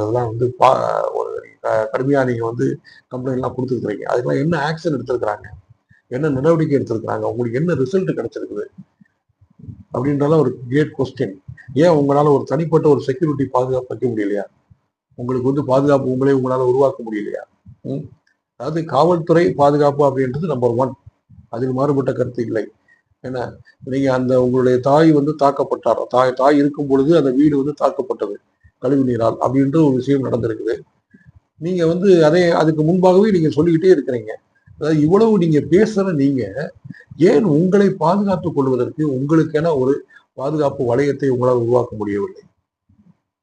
அதெல்லாம் வந்து ஒரு கடுமையா நீங்க வந்து கம்ப்ளைண்ட்லாம் கொடுத்துருக்கீங்க. அதுக்கெல்லாம் என்ன ஆக்ஷன் எடுத்திருக்கிறாங்க? என்ன நடவடிக்கை எடுத்திருக்கிறாங்க? உங்களுக்கு என்ன ரிசல்ட் கிடைச்சிருக்குது? அப்படின்றதெல்லாம் ஒரு கிரேட் கொஸ்டின். ஏன் உங்களால ஒரு தனிப்பட்ட ஒரு செக்யூரிட்டி பாதுகாப்பு வைக்க முடியலையா? உங்களுக்கு வந்து பாதுகாப்பு உங்களால உருவாக்க முடியலையா? ம். அதாவது காவல்துறை பாதுகாப்பு அப்படின்றது நம்பர் 1. அதில் மாறுபட்ட கருத்து இல்லை. ஏன்னா, நீங்க அந்த உங்களுடைய தாய் வந்து தாக்கப்பட்டார். தாய் இருக்கும் பொழுது அந்த வீடு வந்து தாக்கப்பட்டது. கழிவு நீரால் அப்படின்ற ஒரு விஷயம் நடந்திருக்குது. நீங்க வந்து அதுக்கு முன்பாகவே நீங்க சொல்லிக்கிட்டே இருக்கிறீங்க. அதாவது இவ்வளவு நீங்க பேசுற நீங்க, ஏன் உங்களை பாதுகாத்துக் கொள்வதற்கு உங்களுக்கென ஒரு பாதுகாப்பு வளையத்தை உங்களால் உருவாக்க முடியவில்லை?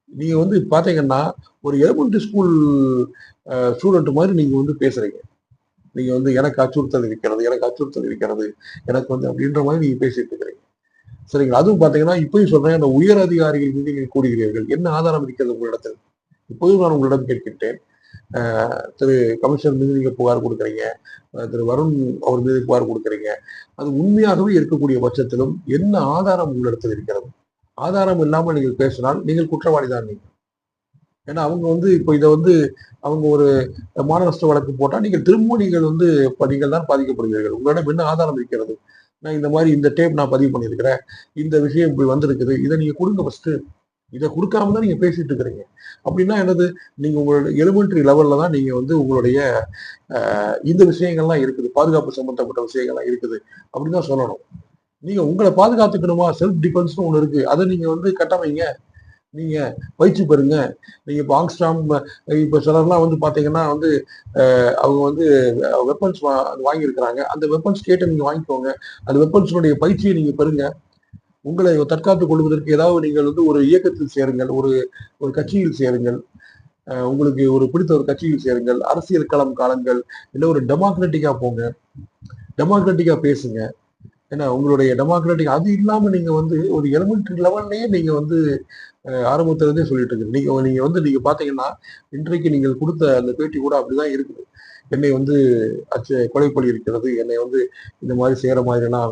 நீங்க வந்து பாத்தீங்கன்னா, ஒரு எலிமெண்டரி ஸ்கூல் ஸ்டூடெண்ட் மாதிரி நீங்க வந்து பேசுறீங்க. நீங்க வந்து எனக்கு அச்சுறுத்தல் இருக்கிறது, எனக்கு அச்சுறுத்தல் இருக்கிறது, எனக்கு வந்து அப்படின்ற மாதிரி நீங்க பேசிட்டு இருக்கிறீங்க. சரிங்களா? அதுவும் பாத்தீங்கன்னா, இப்பயும் சொல்றேன், அந்த உயர் அதிகாரிகள் மீது நீங்கள் கூறுகிறீர்கள். என்ன ஆதாரம் இருக்கிறது உங்களிடத்தில்? இப்போதும் நான் உங்களிடம் கேட்கின்றேன். திரு கமிஷனர் மீது நீங்க புகார் கொடுக்குறீங்க. திரு வருண் அவர் மீது புகார் கொடுக்குறீங்க. அது உண்மையாகவே இருக்கக்கூடிய பட்சத்திலும் என்ன ஆதாரம் உங்களிடத்தில் இருக்கிறது? ஆதாரம் இல்லாமல் நீங்கள் பேசினால் நீங்கள் குற்றவாளி தான் நீங்க. ஏன்னா அவங்க வந்து இப்போ இதை வந்து அவங்க ஒரு மான நஷ்ட வழக்கு போட்டா நீங்கள் வந்து நீங்கள் தான் பாதிக்கப்படுவீர்கள். உங்களிடம் என்ன ஆதாரம் இருக்கிறது? நான் இந்த மாதிரி இந்த டேப் நான் பதிவு பண்ணியிருக்கிறேன். இந்த விஷயம் இப்படி வந்திருக்குது. இதை நீங்க கொடுங்க ஃபர்ஸ்ட். இதை கொடுக்காம தான் நீங்க பேசிட்டு இருக்கிறீங்க. அப்படின்னா என்னது? நீங்க உங்களோட எலிமெண்டரி லெவல்ல தான் நீங்க வந்து உங்களுடைய இந்த விஷயங்கள்லாம் இருக்குது. பாதுகாப்பு சம்பந்தப்பட்ட விஷயங்கள்லாம் இருக்குது அப்படின்னு தான் சொல்லணும். நீங்க உங்களை பாதுகாத்துக்கணுமா? செல்ஃப் டிஃபென்ஸ்னு ஒண்ணு இருக்கு. அதை நீங்க வந்து கட்டமைங்க. நீங்க பயிற்சி பெறுங்க. நீங்க இப்போ ஆங்ஸ்ட்ராம் இப்போ சிலர்லாம் வந்து பாத்தீங்கன்னா வந்து அவங்க வந்து வெப்பன்ஸ் வாங்கியிருக்கிறாங்க. அந்த வெப்பன்ஸ் கேட்டு நீங்க வாங்கிக்கோங்க. அந்த வெப்பன்ஸினுடைய பயிற்சியை நீங்க பெறுங்க. உங்களை தற்காத்துக் கொள்வதற்கு ஏதாவது நீங்கள் வந்து ஒரு இயக்கத்தில் சேருங்கள். ஒரு ஒரு கட்சியில் சேருங்கள். உங்களுக்கு ஒரு பிடித்த ஒரு கட்சியில் சேருங்கள். அரசியல் களம் காலங்கள். இல்ல ஒரு டெமோக்ராட்டிக்கா போங்க. டெமோக்ராட்டிக்கா பேசுங்க. ஏன்னா உங்களுடைய டெமோக்ராட்டிக் அது இல்லாம நீங்க வந்து ஒரு எலிமெண்டரி லெவல்லயே நீங்க வந்து ஆரம்பத்துல இருந்தே சொல்லிட்டு இருக்கு. நீங்க பாத்தீங்கன்னா, இன்றைக்கு நீங்கள் கொடுத்த அந்த பேட்டி கூட அப்படிதான் இருக்குது. என்னை வந்து கொலை பண்ணி இருக்கிறது. என்னை வந்து இந்த மாதிரி செய்யற மாதிரி எல்லாம்